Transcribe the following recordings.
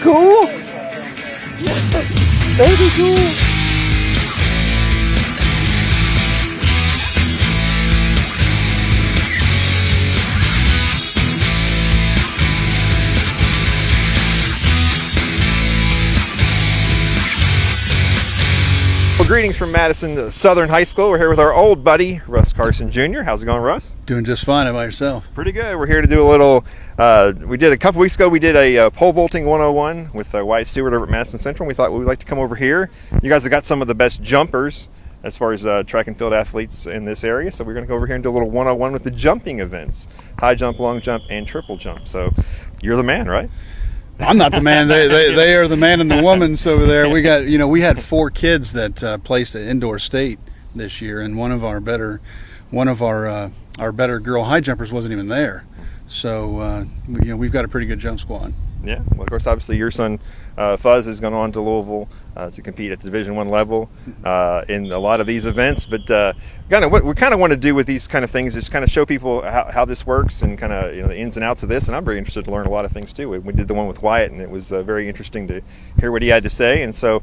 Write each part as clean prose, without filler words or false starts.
cool? Yeah, very cool. Well, greetings from Madison Southern High School. We're here with our old buddy, Russ Carson Jr. How's it going, Russ? Doing just fine. How about yourself? Pretty good. We're here to do a little, we did a couple weeks ago, we did a pole vaulting 101 with Wyatt Stewart over at Madison Central. We thought we'd like to come over here. You guys have got some of the best jumpers as far as track and field athletes in this area. So we're going to go over here and do a little 101 with the jumping events, high jump, long jump, and triple jump. So you're the man, right? I'm not the man. They are the man and the woman over there. We got, we had 4 kids that placed at indoor state this year, and one of our better girl high jumpers wasn't even there. So we've got a pretty good jump squad. Yeah. Well, of course, obviously your son Fuzz has gone on to Louisville to compete at the Division I level in a lot of these events. But what we kind of want to do with these kind of things is kind of show people how this works and kind of the ins and outs of this. And I'm very interested to learn a lot of things too. We did the one with Wyatt, and it was very interesting to hear what he had to say. And so,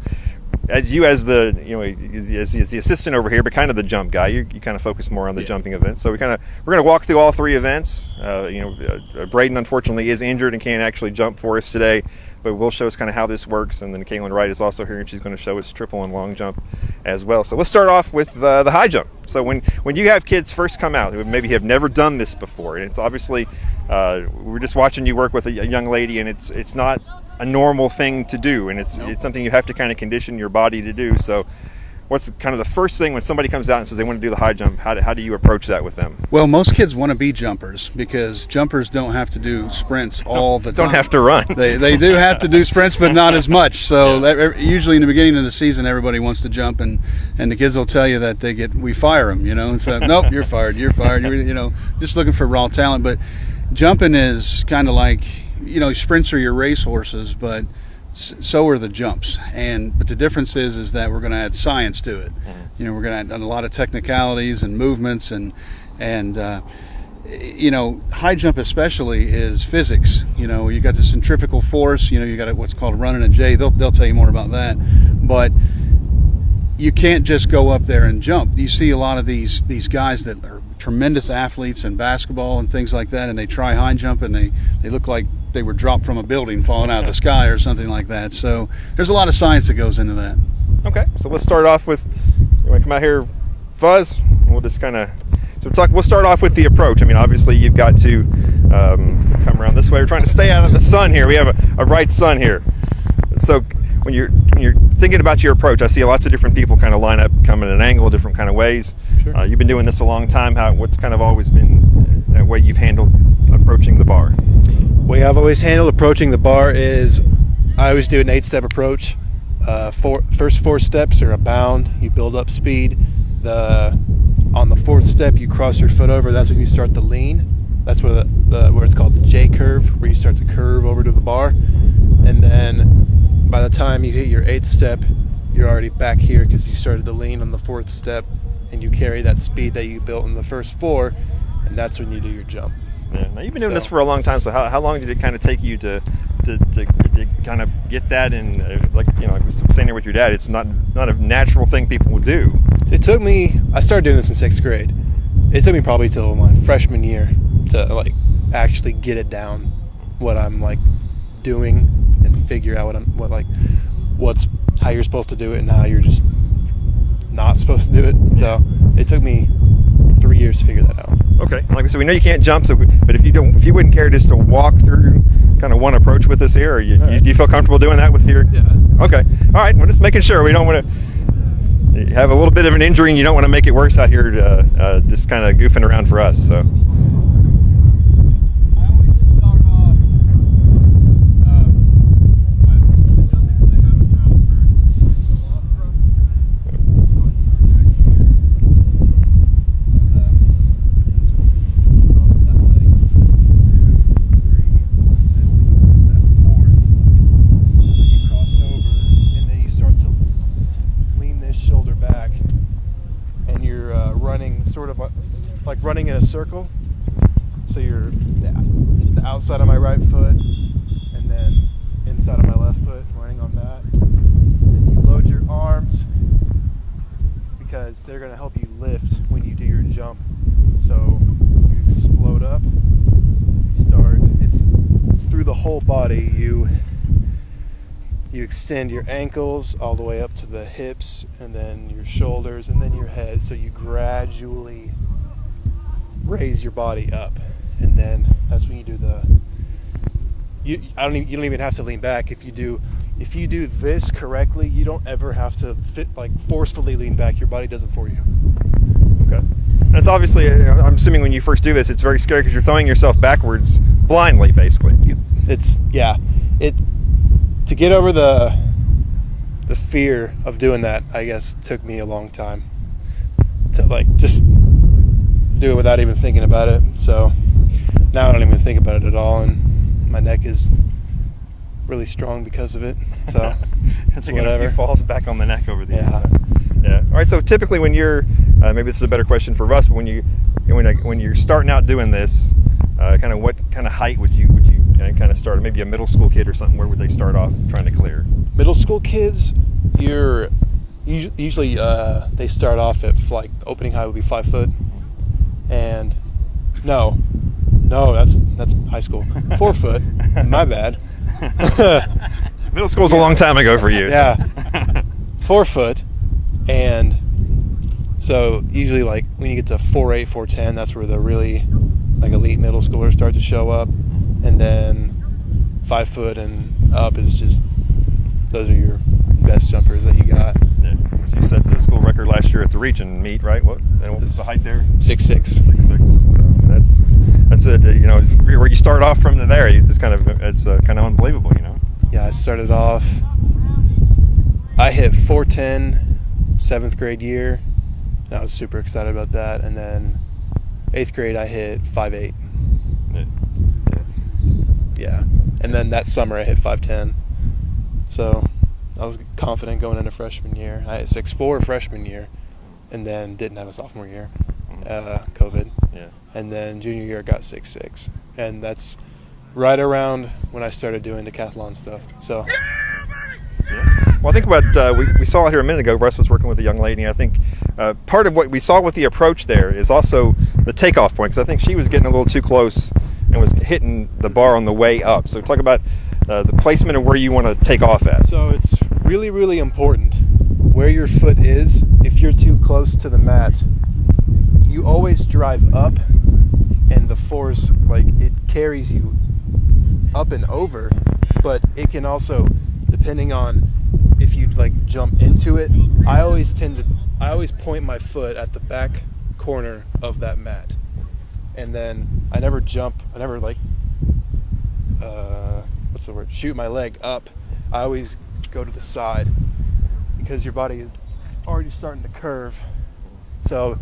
as the the assistant over here, but kind of the jump guy, you kind of focus more on the jumping events. So we're going to walk through all 3 events. Brayden unfortunately is injured and can't actually jump for us today, but we'll show us kind of how this works. And then Kaylynn Wright is also here, and she's going to show us triple and long jump as well. So let's start off with the high jump. So when you have kids first come out who maybe have never done this before, and it's obviously we're just watching you work with a young lady, and it's not a normal thing to do, and it's something you have to kind of condition your body to do. So what's kind of the first thing when somebody comes out and says they want to do the high jump, how do you approach that with them? Well, most kids want to be jumpers because jumpers don't have to do sprints all the time. Don't have to run. They do have to do sprints, but not as much. So usually in the beginning of the season, everybody wants to jump, and the kids will tell you that we fire them, and so nope, you're fired. You're just looking for raw talent. But jumping is kind of like, sprints are your race horses, but so are the jumps. But the difference is that we're going to add science to it. Mm-hmm. We're going to add a lot of technicalities and movements, and high jump especially is physics. You got the centrifugal force. You got what's called running a J. They'll tell you more about that, but you can't just go up there and jump. You see a lot of these guys that are tremendous athletes in basketball and things like that, and they try high jump and they look like they were dropped from a building, falling out of the sky or something like that. So there's a lot of science that goes into that. Okay, so let's start off with, you want to come out here, Fuzz? We'll just kind of, we'll start off with the approach. I mean, obviously you've got to come around this way. We're trying to stay out of the sun here. We have a bright sun here. So when you're thinking about your approach, I see lots of different people kind of line up, come in an angle, different kind of ways. Sure. You've been doing this a long time. What's kind of always been that way you've handled approaching the bar? The way I've always handled approaching the bar is I always do an 8-step approach. First 4 steps are a bound. You build up speed. On the 4th step, you cross your foot over. That's when you start the lean. That's where where it's called the J curve, where you start to curve over to the bar. And then by the time you hit your 8th step, you're already back here because you started the lean on the 4th step, and you carry that speed that you built in the first 4, and that's when you do your jump. Yeah. Now you've been doing this for a long time. So how long did it kind of take you to kind of get that? And like we were saying here with your dad, it's not a natural thing people would do. It took me. I started doing this in 6th grade. It took me probably till my freshman year to actually get it down, what I'm doing, and figure out what's how you're supposed to do it and how you're just not supposed to do it. Yeah. So it took me 3 years to figure that out. Okay, like I said, we know you can't jump, but if you wouldn't care just to walk through kind of one approach with us here, or do you feel comfortable doing that with your? Yeah. Okay, all right. We're just making sure we don't want to have a little bit of an injury, and you don't want to make it worse out here, just kind of goofing around for us. So. Running in a circle, so you're the outside of my right foot, and then inside side of my left foot, running on that. And you load your arms because they're going to help you lift when you do your jump. So you explode up, you start, it's through the whole body. You extend your ankles all the way up to the hips, and then your shoulders, and then your head. So you gradually raise your body up, and then that's when you do you don't even have to lean back. If you do this correctly, you don't ever have to forcefully lean back. Your body does it for you. Okay. And it's obviously, I'm assuming when you first do this, it's very scary because you're throwing yourself backwards blindly, basically. To get over the fear of doing that, I guess, took me a long time to just do it without even thinking about it. So now I don't even think about it at all, and my neck is really strong because of it. So it's whatever. A few falls back on the neck over the years. Yeah. Yeah. All right. So typically, when you're maybe this is a better question for Russ, but when you're starting out doing this, kind of what kind of height would you kind of start? Maybe a middle school kid or something. Where would they start off trying to clear? Middle school kids, usually they start off at the opening height would be 5 foot, and no, that's high school. 4 foot. My bad. Middle school's a long time ago for you. Yeah. 4 foot, and so usually when you get to 4'8", 4'10", that's where the really elite middle schoolers start to show up, and then 5 foot and up is just those are your best jumpers that you got. Yeah. You set the school record last year at the region meet, right? What was the height there? 6'6". 6'6". So that's it. Where you start off from there, it's kind of unbelievable, Yeah, I started off. I hit 4'10", 7th grade year, and I was super excited about that. And then 8th grade, I hit 5'8". Yeah. And then that summer, I hit 5'10". So I was confident going into freshman year. I hit 6'4" freshman year, and then didn't have a sophomore year, COVID. Yeah. And then junior year, got 6'6", and that's right around when I started doing decathlon stuff. So. Yeah. Well, I think what we saw here a minute ago, Russ was working with a young lady. I think part of what we saw with the approach there is also the takeoff point, because I think she was getting a little too close and was hitting the bar on the way up. So talk about the placement of where you want to take off at. So it's really, really important where your foot is. If you're too close to the mat, you always drive up, and the force, it carries you up and over, but it can also, depending on if you jump into it, I always point my foot at the back corner of that mat, and then I never shoot my leg up. I always go to the side because your body is already starting to curve. So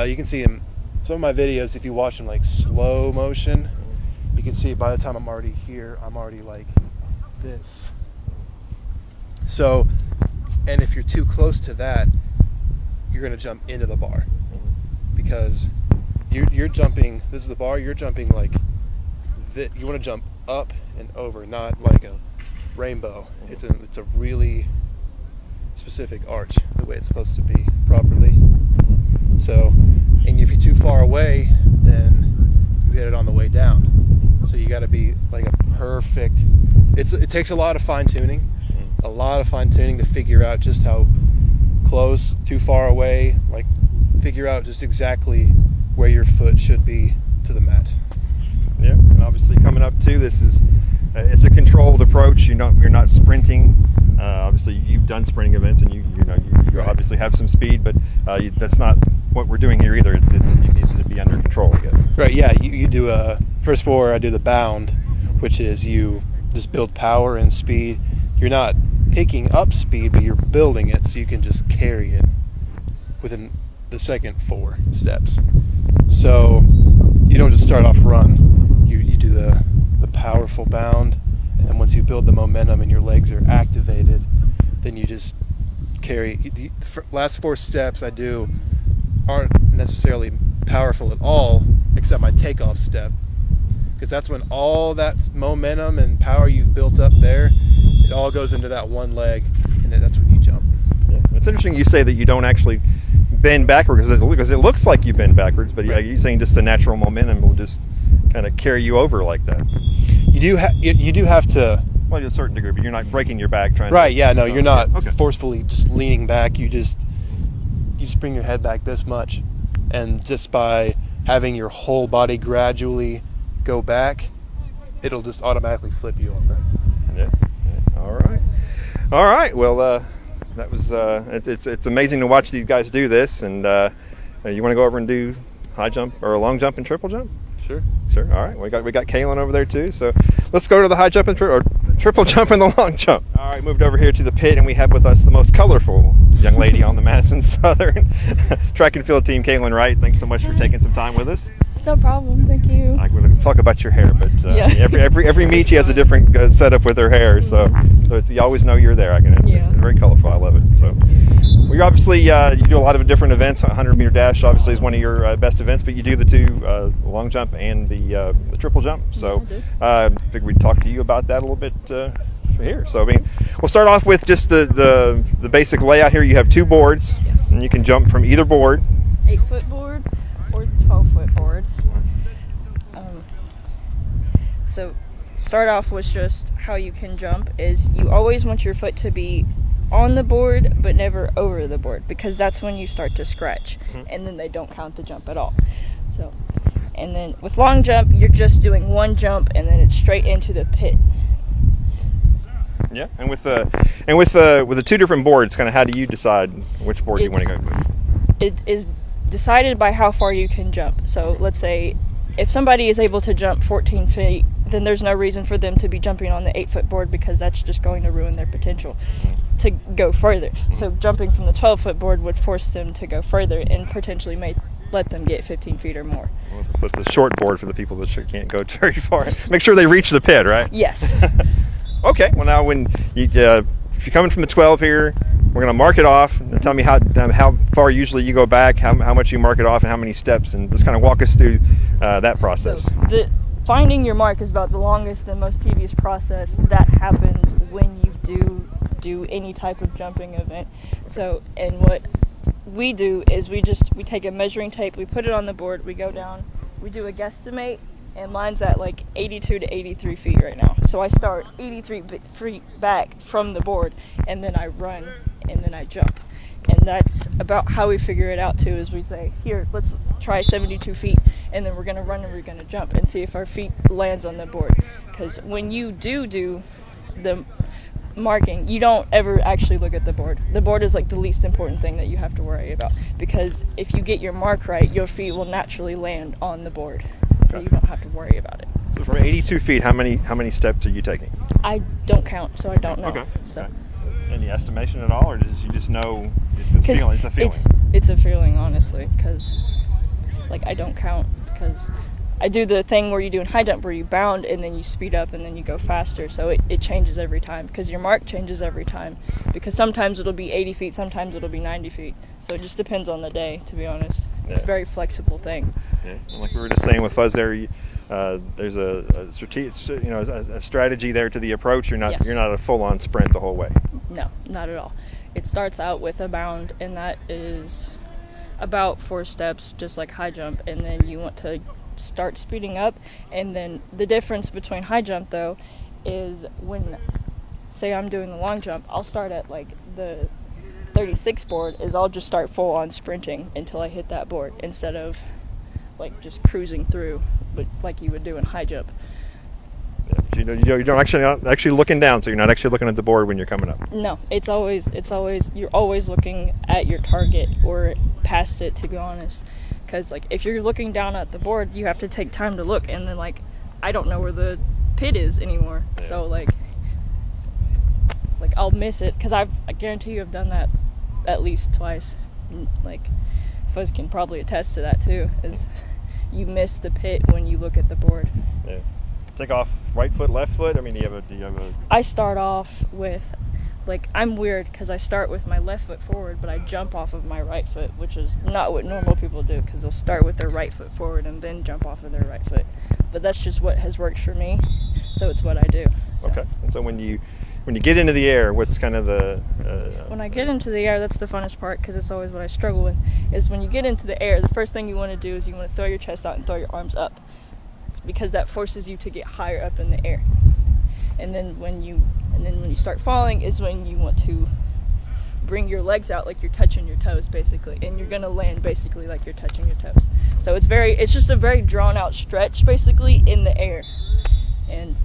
you can see in some of my videos, if you watch them slow motion, you can see by the time I'm already here, I'm already like this. So, and if you're too close to that, you're going to jump into the bar, because you're jumping, this is the bar, you're jumping like this. You want to jump up and over, not like a rainbow. It's a really specific arch, the way it's supposed to be properly. So, and if you're too far away, then you hit it on the way down. So you got to be like a perfect, it takes a lot of fine tuning to figure out just how close, too far away, like figure out just exactly where your foot should be to the mat. Yeah, and obviously coming up too, this is it's a controlled approach. You're not sprinting. Obviously, you've done sprinting events, and you obviously have some speed, but that's not what we're doing here either. It needs to be under control, I guess. Right. Yeah. You do first four. I do the bound, which is you just build power and speed. You're not picking up speed, but you're building it so you can just carry it within the second 4 steps. So you don't just start off run. You do the powerful bound, and then once you build the momentum and your legs are activated, then you just carry. The last 4 steps I do aren't necessarily powerful at all, except my takeoff step, because that's when all that momentum and power you've built up there It all goes into that one leg, and then that's when you jump. Yeah. It's interesting you say that you don't actually bend backwards because it looks like you bend backwards, but you're saying just the natural momentum will just kind of carry you over like that. You do have to. Well, to a certain degree, but you're not breaking your back trying. Right? Yeah. No, you're not Okay. forcefully just leaning back. You just bring your head back this much, and just by having your whole body gradually go back, it'll just automatically flip you over. Yeah. All right. Well, that was. It's amazing to watch these guys do this. And you want to go over and do high jump or a long jump and triple jump? Sure. All right. We got Kaylynn over there too. So let's go to the high jump and triple jump and the long jump. All right. Moved over here to the pit, and we have with us the most colorful young lady on the Madison Southern track and field team, Kaylynn Wright. Thanks so much for taking some time with us. It's no problem. Thank you. I'm going to talk about your hair, but Yeah. every meet she has a different setup with her hair, so you always know you're there. It's very colorful. I love it. So we obviously you do a lot of different events. 100-meter dash obviously is one of your best events, but you do the two long jump and the triple jump. So I figured we'd talk to you about that a little bit here. So I mean, we'll start off with just the basic layout here. You have two boards, Yes. and you can jump from either board. 8-foot board or 12-foot board. So start off with just how you can jump is you always want your foot to be on the board but never over the board, because that's when you start to scratch, and then they don't count the jump at all. So, and then with long jump, you're just doing one jump and then it's straight into the pit. Yeah, and with the two different boards, kind of how do you decide which board you want to go with? It is decided by how far you can jump. So let's say if somebody is able to jump 14 feet, then there's no reason for them to be jumping on the 8-foot board, because that's just going to ruin their potential to go further. So jumping from the 12-foot board would force them to go further and potentially may let them get 15 feet or more. Put the short board for the people that can't go very far. Make sure they reach the pit, right? Yes. Okay. Well, now when you if you're coming from the 12 here, we're going to mark it off. Tell me how far usually you go back, how much you mark it off, and how many steps, and just kind of walk us through that process. So finding your mark is about the longest and most tedious process that happens when you do any type of jumping event. So, and what we do is we take a measuring tape, we put it on the board, we go down, we do a guesstimate, and mine's at like 82 to 83 feet right now. So I start 83 feet back from the board, and then I run, and then I jump. And that's about how we figure it out too, is we say, here, let's try 72 feet, and then we're going to run and we're going to jump and see if our feet lands on the board. Because when you do the marking, you don't ever actually look at the board. The board is like the least important thing that you have to worry about, because if you get your mark right, your feet will naturally land on the board. So you don't have to worry about it. So from 82 feet, how many steps are you taking? I don't count, so I don't know. Okay. So. Okay. Any estimation at all, or does you just know it's a feeling? It's a feeling. It's a feeling, honestly, because I don't count, because I do the thing where you do in high jump where you bound and then you speed up and then you go faster. So it changes every time, because your mark changes every time, because sometimes it'll be 80 feet, sometimes it'll be 90 feet. So it just depends on the day, to be honest. Yeah. It's a very flexible thing. Yeah. And like we were just saying with Fuzz there, there's a strategy there to the approach. You're not a full-on sprint the whole way. No, not at all. It starts out with a bound, and that is about 4 steps, just like high jump, and then you want to start speeding up. And then the difference between high jump, though, is when, say I'm doing the long jump, I'll start at like the 36 board, is I'll just start full-on sprinting until I hit that board, instead of like just cruising through, but like you would do in high jump. Yeah, you don't not actually looking down, so you're not actually looking at the board when you're coming up. No, it's always you're always looking at your target or past it, to be honest. Because like if you're looking down at the board, you have to take time to look, and then like I don't know where the pit is anymore. Yeah. So like I'll miss it, because I guarantee you I've done that at least twice. Like Fuzz can probably attest to that too, is you miss the pit when you look at the board. Yeah. Take off right foot, left foot. I mean, do you have a? I start off with, I'm weird because I start with my left foot forward, but I jump off of my right foot, which is not what normal people do, because they'll start with their right foot forward and then jump off of their right foot. But that's just what has worked for me, so it's what I do. So. Okay. And so when you when you get into the air, what's kind of the when I get into the air, that's the funnest part, because it's always what I struggle with, is when you get into the air, the first thing you want to do is you want to throw your chest out and throw your arms up, because that forces you to get higher up in the air. And then when you start falling is when you want to bring your legs out like you're touching your toes, basically, and you're going to land basically like you're touching your toes. So it's just a very drawn out stretch basically in the air. And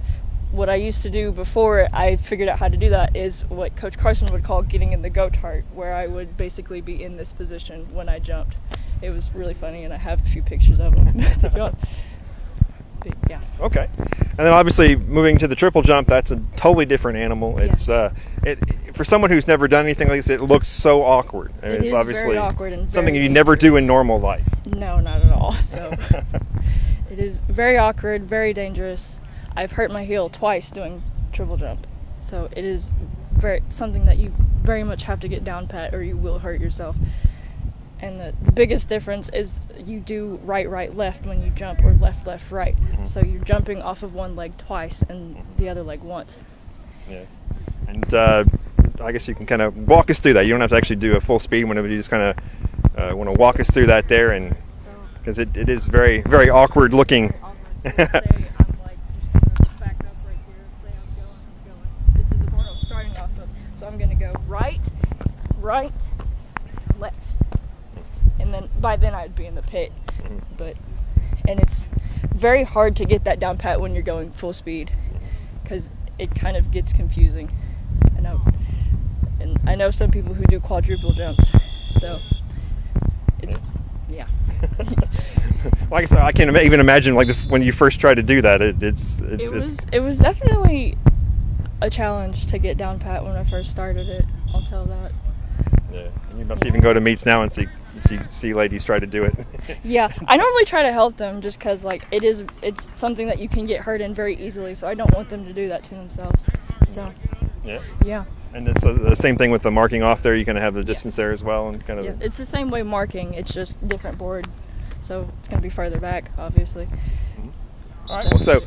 what I used to do before I figured out how to do that is what Coach Carson would call getting in the go-tart, where I would basically be in this position when I jumped. It was really funny, and I have a few pictures of them to be honest. But, yeah. Okay. And then obviously moving to the triple jump, that's a totally different animal. It's for someone who's never done anything like this, it looks so awkward. I mean, it's obviously very awkward and something very you never do in dangerous. normal life. No, not at all. So it is very awkward, very dangerous. I've hurt my heel twice doing triple jump. So it is something that you very much have to get down pat, or you will hurt yourself. And the biggest difference is you do right, left when you jump, or left, right. Mm-hmm. So you're jumping off of one leg twice and the other leg once. Yeah. And I guess you can kind of walk us through that. You don't have to actually do a full speed whenever you just kind of want to walk us through that there, and because it is very, very awkward looking. So say I'm like just back up right here. Say I'm going. This is the board I'm starting off of. So I'm going to go right, left. And then by then I'd be in the pit. And it's very hard to get that down pat when you're going full speed, because it kind of gets confusing. I know some people who do quadruple jumps, so it's yeah. Like I said, I can't even imagine when you first try to do that. It was definitely a challenge to get down pat when I first started it. I'll tell that. Yeah, and you must even go to meets now and see ladies try to do it. Yeah, I normally try to help them just because it's something that you can get hurt in very easily, so I don't want them to do that to themselves. So yeah. And so the same thing with the marking off there. You kind of have the distance there as well, and kind of. Yeah, it's the same way marking. It's just different board, so it's going to be farther back, obviously. All right. Well, so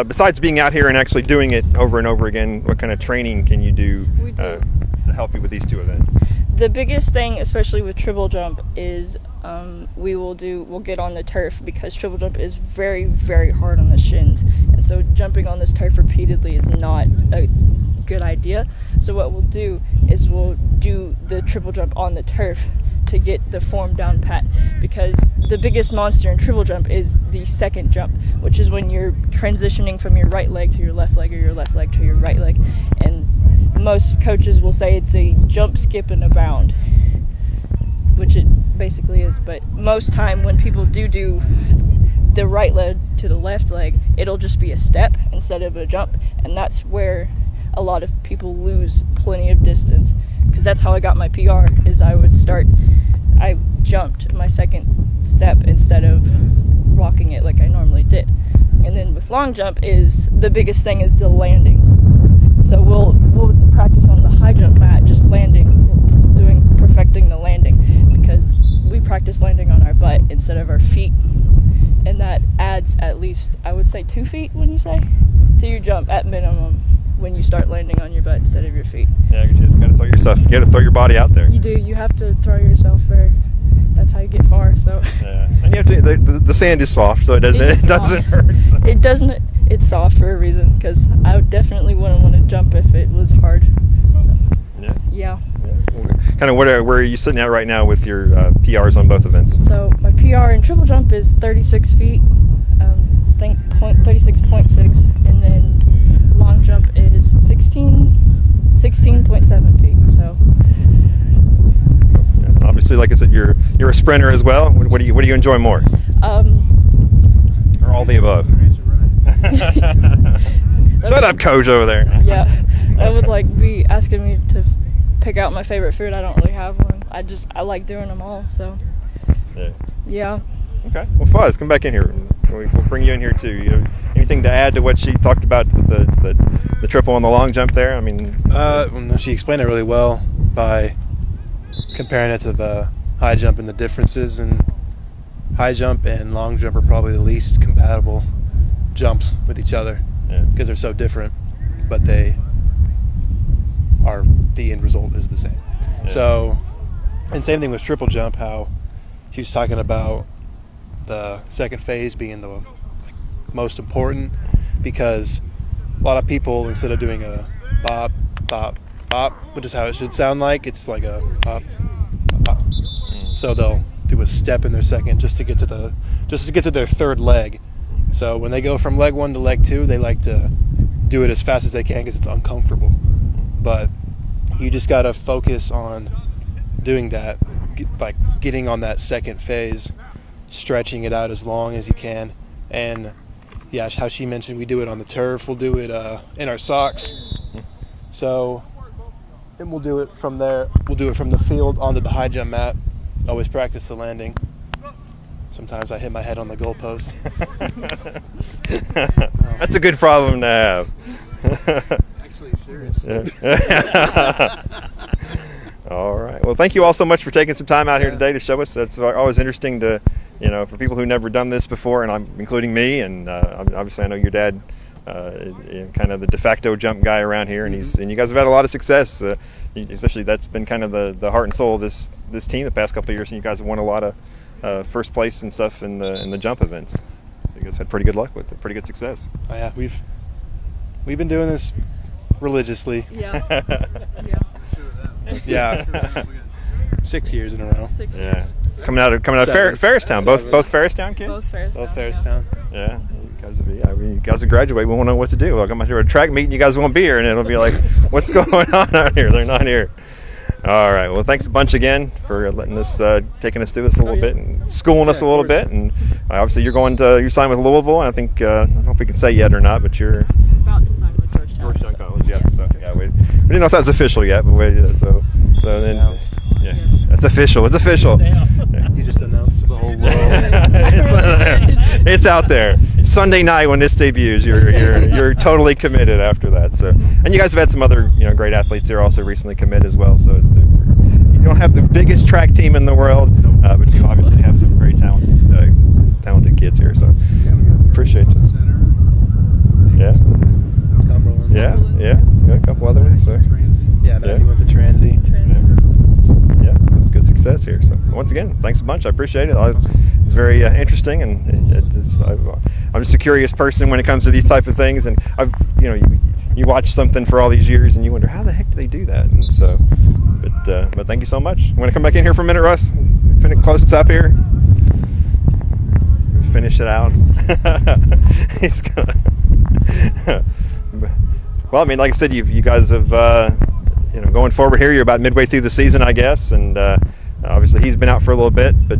besides being out here and actually doing it over and over again, what kind of training can you do to help you with these two events? The biggest thing, especially with triple jump, is we'll get on the turf, because triple jump is very, very hard on the shins, and so jumping on this turf repeatedly is not a good idea. So what we'll do is we'll do the triple jump on the turf to get the form down pat, because the biggest monster in triple jump is the second jump, which is when you're transitioning from your right leg to your left leg, or your left leg to your right leg. And most coaches will say it's a jump, skip, and a bound, which it basically is. But most time when people do the right leg to the left leg, it'll just be a step instead of a jump, and that's where a lot of people lose plenty of distance, because that's how I got my PR. Is I jumped my second step instead of walking it like I normally did. And then with long jump, is the biggest thing is the landing. So we'll practice on the high jump mat, just landing, perfecting the landing, because we practice landing on our butt instead of our feet, and that adds at least, I would say, 2 feet to your jump at minimum when you start landing on your butt instead of your feet. Yeah, you got to throw your body out there. You do. You have to throw yourself there. That's how you get far. So. Yeah, and you have to. The sand is soft, so it doesn't hurt. So. It doesn't. It's soft for a reason, because I definitely wouldn't want to jump if it was hard. So. Yeah. Kind of where are you sitting at right now with your PRs on both events? So my PR in triple jump is 36 feet, I think 36.6, and then long jump is 16.7 feet. So obviously, like I said, you're a sprinter as well. What do you enjoy more? Or all the above? Shut up, coach over there. Yeah, that would be asking me to pick out my favorite food. I don't really have one. I like doing them all. So yeah. Okay. Well, Fuzz, come back in here. We'll bring you in here too. You know, anything to add to what she talked about with the triple and the long jump there? I mean, she explained it really well by comparing it to the high jump, and the differences. And high jump and long jump are probably the least compatible jumps with each other, because they're so different. But they the end result is the same. Yeah. So, and same thing with triple jump, how she was talking about the second phase being the most important, because a lot of people, instead of doing a bop, bop, bop, which is how it should sound like, it's like a bop, bop. So they'll do a step in their second just to get to their third leg. So when they go from leg 1 to leg 2, they like to do it as fast as they can because it's uncomfortable. But you just got to focus on doing that, like getting on that second phase, stretching it out as long as you can. And yeah, how she mentioned, we do it on the turf. We'll do it in our socks. So, and we'll do it from there. We'll do it from the field onto the high jump mat. Always practice the landing. Sometimes I hit my head on the goalpost. That's a good problem to have. Actually, serious. Yeah. All right. Well, thank you all so much for taking some time out here today to show us. That's always interesting to, for people who've never done this before, and including me. And obviously, I know your dad, kind of the de facto jump guy around here, and you guys have had a lot of success. Especially that's been kind of the heart and soul of this team the past couple of years, and you guys have won a lot of first place and stuff in the jump events. So you guys had pretty good luck with it, pretty good success. Oh, yeah, we've been doing this religiously. Yeah. Yeah. 6 years in a row. 6 years. Yeah. Coming out of Ferristown, both Ferristown kids. Both Ferristown. Both Ferristown. Yeah. You guys will graduate. We won't know what to do. I'll come out here to a track meet, and you guys won't be here, and it'll be like, what's going on out here? They're not here. All right. Well, thanks a bunch again for letting us, taking us through this a little bit and schooling us a little bit. And obviously, you're signed with Louisville. I think I don't know if we can say yet or not, but you're About to sign with Georgetown. College. Yeah. Yes. So, yeah. We didn't know if that was official yet, but so then Announced. yeah, Yes. it's official. It's official. You just announced to the whole world. It's out there. Sunday night when this debuts, you're totally committed after that. So, and you guys have had some other great athletes here also recently commit as well. So you don't have the biggest track team in the world, but you obviously have some very talented kids here. So appreciate you. Yeah. Cumberland. Yeah. Got a couple other ones. So. Yeah, Matthew went to Transy. Yeah, so it's good success here. So once again, thanks a bunch. I appreciate it. It's very interesting, and I'm just a curious person when it comes to these type of things. And you watch something for all these years, and you wonder how the heck do they do that. And so, but thank you so much. I'm gonna come back in here for a minute, Russ. Close this up here. Finish it out. He's gonna. Well, I mean, like I said, you guys have, going forward here, you're about midway through the season, I guess, and obviously he's been out for a little bit, but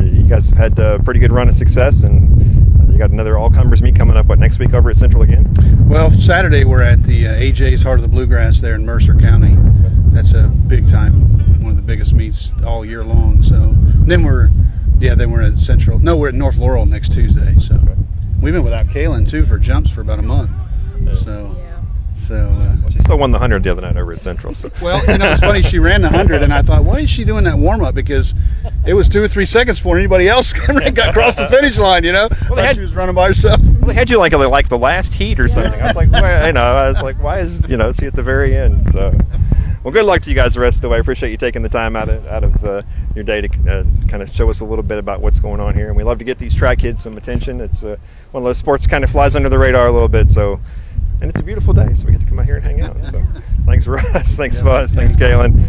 you guys have had a pretty good run of success, and you got another all-comers meet coming up, next week over at Central again? Well, Saturday we're at the AJ's Heart of the Bluegrass there in Mercer County. That's a big time, one of the biggest meets all year long. So then we're at Central. No, we're at North Laurel next Tuesday. So we've been without Kaylynn too for jumps for about a month. Well, she still won the 100 the other night over at Central. So. Well, it's funny. She ran the 100, and I thought, why is she doing that warm up? Because it was 2 or 3 seconds before anybody else got across the finish line. Well, she was running by herself. Well, they had you like the last heat or something. I was like, why is she at the very end? So, well, good luck to you guys the rest of the way. I appreciate you taking the time out of your day to kind of show us a little bit about what's going on here. And we love to get these track kids some attention. It's one of those sports kind of flies under the radar a little bit. So. And it's a beautiful day, so we get to come out here and hang out. So, thanks, Russ. Thanks, Fuzz. Thanks, Kaylynn.